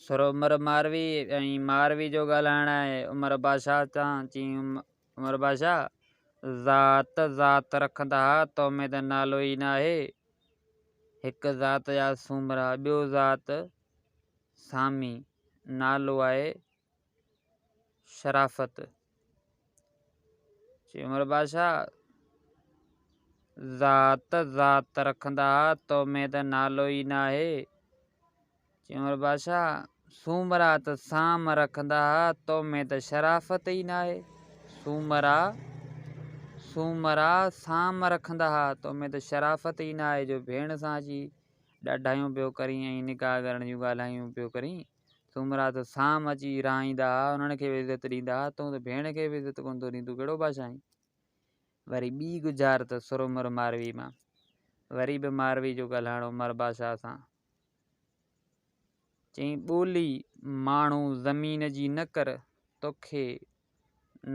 सुर उमर मारवी ऐं मारवी जो ॻाल्हाइणु आहे उमर बादशाह सां। चई उमर बादशाह ज़ात ज़ात रखंदा हुआ तो में त नालो ई न आहे। हिकु ज़ात जा सूमरा, ॿियो ज़ात सामी, नालो आहे शराफ़त। चई उमर बादशाह ज़ात ज़ात रखंदा हुआ तो में त नालो ई न आहे। चई उमर बादशाह सूमरा त साम रखंदा हुआ तो में त शराफ़त ई न आहे। सूमरा साम रखंदा हुआ तो में त शराफ़त ई न आहे। जो भेण सां अची ॾाढायूं पियो करी ऐं निकाह करण जूं ॻाल्हायूं पियो करी। सूमरा त साम अची रहाईंदा हुआ, उन्हनि खे बि इज़त ॾींदा हुआ, तूं त भेण खे बि इज़त कोन थो ॾीं, तूं कहिड़ो बादशाह आहीं। वरी ॿी गुज़ार त सुर उमर मारवी मां, वरी बि मारवी जो ॻाल्हाइणो उमर बादशाह सां। चई ॿोली माण्हू ज़मीन जी न कर तोखे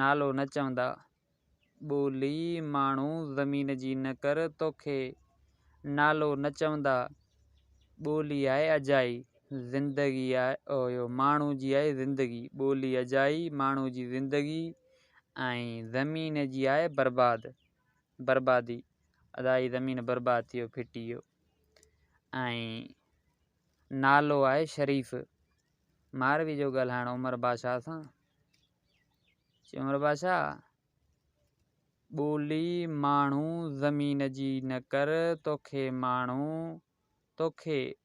नालो न चवंदा। ॿोली माण्हू ज़मीन जी न कर तोखे नालो न चवंदा। ॿोली आहे अजाई, ज़िंदगी आहे माण्हू जी आहे ज़िंदगी। ॿोली अजाई माण्हू जी ज़िंदगी ऐं ज़मीन जी आहे बर्बादी। अजाई ज़मीन बर्बाद थी वियो, फिटी वियो। ऐं नालो आहे शरीफ़। मारवी जो ॻाल्हाइणो उमर बादशाह सां। चई उमर बादशाह ॿोली माण्हू ज़मीन जी न कर तोखे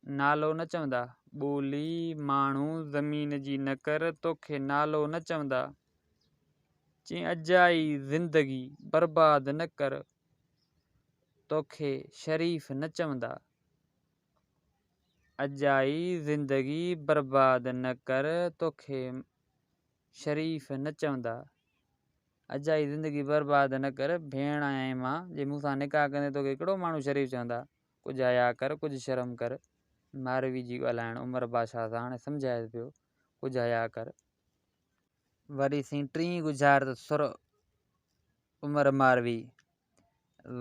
नालो न चवंदा। ॿोली माण्हू ज़मीन जी न कर तोखे नालो न चवंदा। चई अजाई ज़िंदगी बर्बाद न कर तोखे शरीफ़ न चवंदा। अजाई ज़िंदगी बर्बाद न कर तोखे शरीफ़ न चवंदा। अजाई ज़िंदगी बर्बाद न कर, भेण आहीं मां, जे मूंसां निकाह कंदे तोखे हिकिड़ो माण्हू शरीफ़ चवंदा। कुझु हया कर, कुझु शर्म कर। मारवी जी ॻाल्हाइणु उमर बादशाह सां हाणे सम्झाए पियो, कुझु हया कर। वरी सी टीं गुज़ार त सुर उमर मारवी,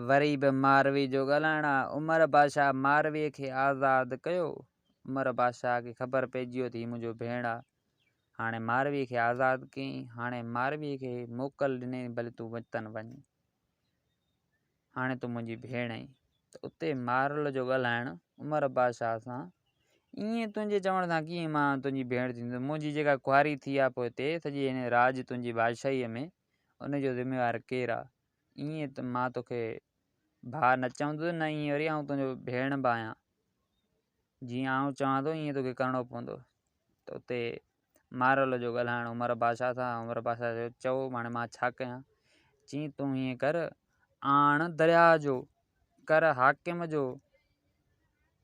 वरी बि मारवी जो ॻाल्हाइणु आहे। उमर बादशाह मारवीअ खे आज़ादु कयो। उमर बादशाह खे ख़बर पइजी वियो त हीअ मुंहिंजो भेण आहे। हाणे मारवीअ खे आज़ादु कयईं। हाणे मारवीअ खे मोकल ॾिनई, भले तूं वतन वञ, हाणे तूं मुंहिंजी भेण आहीं। त उते मारल जो ॻाल्हाइणु उमर बादशाह सां, ईअं तुंहिंजे चवण सां कीअं मां तुंहिंजी भेण थींदुमि। मुंहिंजी जेका कुआरी थी आहे पोइ हिते सॼी हिन राज तुंहिंजी बादशाहीअ में, उनजो ज़िम्मेवारु केरु आहे। ईअं त मां तोखे भाउ न चवंदुसि, न ईअं वरी आउं तुंहिंजो भेण बि आहियां। जीअं आउं चवां थो ईअं तोखे करिणो पवंदो। त उते मारल जो ॻाल्हाइणु उमर बादशाह सां। उमर बादशाह चयो हाणे मां छा कयां। चई तूं हीअं कर, आण दरिया जो कर हाकिम जो,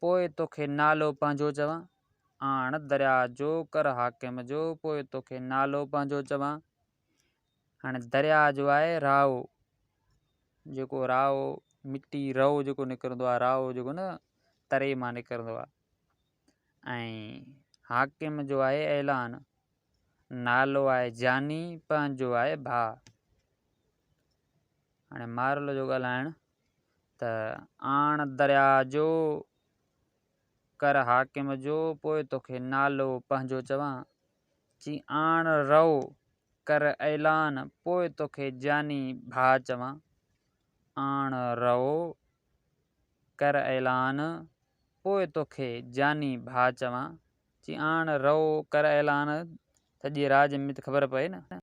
पोइ तोखे नालो पंहिंजो चवां। आण दरिया जो कर हाकिम जो, पोइ तोखे नालो पंहिंजो चवां। हाणे दरिया जो आहे राओ, जेको राओ मिटी रओ जेको निकिरंदो आहे, राओ जेको न तरे मां निकिरंदो आहे। ऐं हाकिम जो आहे ऐलान, नालो आहे जानी, पंहिंजो आहे भाउ। हाणे मारल जो ॻाल्हाइणु त आण दरिया जो कर हाकिम जो, पोइ तोखे नालो पंहिंजो चवां। चई आण रओ कर ऐलान, पोइ तोखे जानी भाउ चवां। आण रओ कर ऐलान, पोइ तोखे जानी भाउ चवां। चई आण रओ कर ऐलान, सॼे राज में त ख़बर पए न।